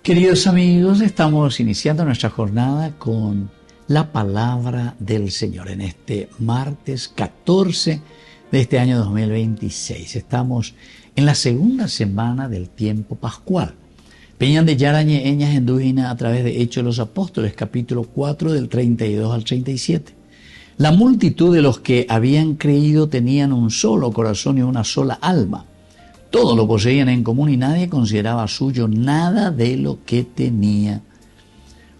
Queridos amigos, estamos iniciando nuestra jornada con la palabra del Señor en este martes 14 de este año 2026. Estamos en la segunda semana del tiempo pascual. Peñan de Yarañe Eñas Endujina a través de Hechos de los Apóstoles, capítulo 4 del 32 al 37. La multitud de los que habían creído tenían un solo corazón y una sola alma. Todo lo poseían en común y nadie consideraba suyo nada de lo que tenía.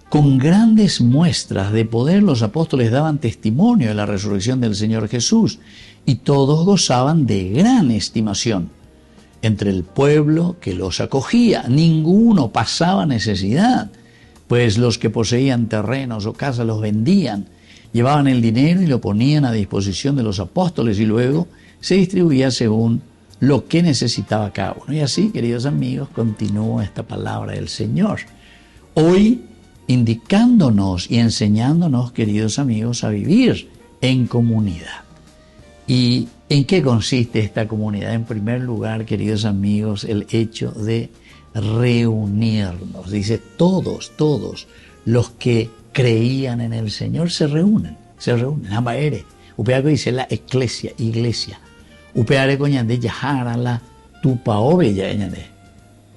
Con grandes muestras de poder los apóstoles daban testimonio de la resurrección del Señor Jesús y todos gozaban de gran estimación entre el pueblo que los acogía. Ninguno pasaba necesidad, pues los que poseían terrenos o casas los vendían, llevaban el dinero y lo ponían a disposición de los apóstoles y luego se distribuía según lo que necesitaba cada uno. Y así, queridos amigos, continúa esta palabra del Señor. Hoy, indicándonos y enseñándonos, queridos amigos, a vivir en comunidad. ¿Y en qué consiste esta comunidad? En primer lugar, queridos amigos, el hecho de reunirnos. Dice, todos los que creían en el Señor se reúnen. Amaere. Upeaco dice la iglesia. Upeare coñande yajara la tupao bella ñande.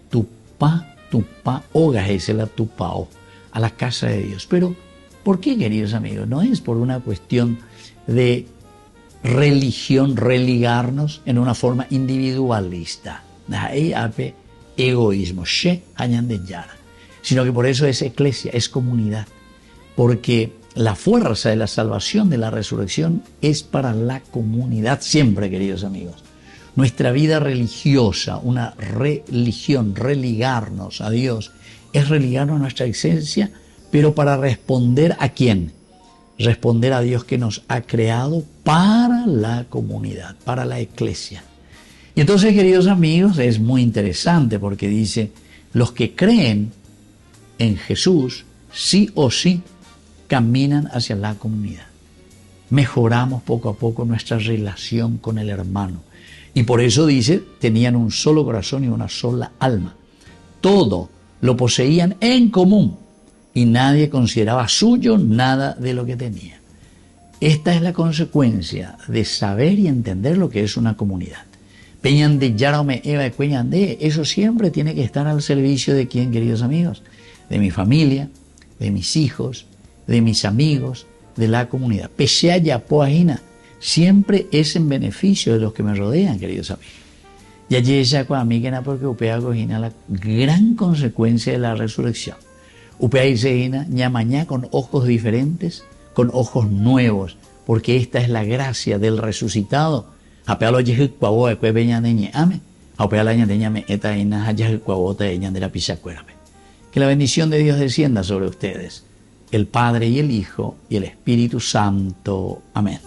Tupa oga es la tupao, a la casa de Dios. Pero, ¿por qué, queridos amigos? No es por una cuestión de religión, religarnos en una forma individualista. Egoísmo, sino que por eso es iglesia, es comunidad. Porque la fuerza de la salvación, de la resurrección, es para la comunidad siempre, queridos amigos. Nuestra vida religiosa, una religión, religarnos a Dios, es religarnos a nuestra esencia, pero para responder ¿a quién? Responder a Dios que nos ha creado para la comunidad, para la iglesia. Y entonces, queridos amigos, es muy interesante porque dice, los que creen en Jesús, sí o sí, caminan hacia la comunidad. Mejoramos poco a poco nuestra relación con el hermano. Y por eso dice, tenían un solo corazón y una sola alma. Todo lo poseían en común y nadie consideraba suyo nada de lo que tenía. Esta es la consecuencia de saber y entender lo que es una comunidad. Peñan de Yarome Eva de Cueñan de, eso siempre tiene que estar al servicio de quién, queridos amigos, de mi familia, de mis hijos, de mis amigos, de la comunidad. Pese a Yapoajina, siempre es en beneficio de los que me rodean, queridos amigos. Y allí ella con amigana porque upea cojina la gran consecuencia de la resurrección. Upea y seguina ñamañá con ojos diferentes, con ojos nuevos, porque esta es la gracia del resucitado. Apea lo yejicuabo de cuebeña de ñame, apea la ñadeñame eta ina yejicuabo de ñandera pisacuérame. Que la bendición de Dios descienda sobre ustedes, el Padre y el Hijo y el Espíritu Santo. Amén.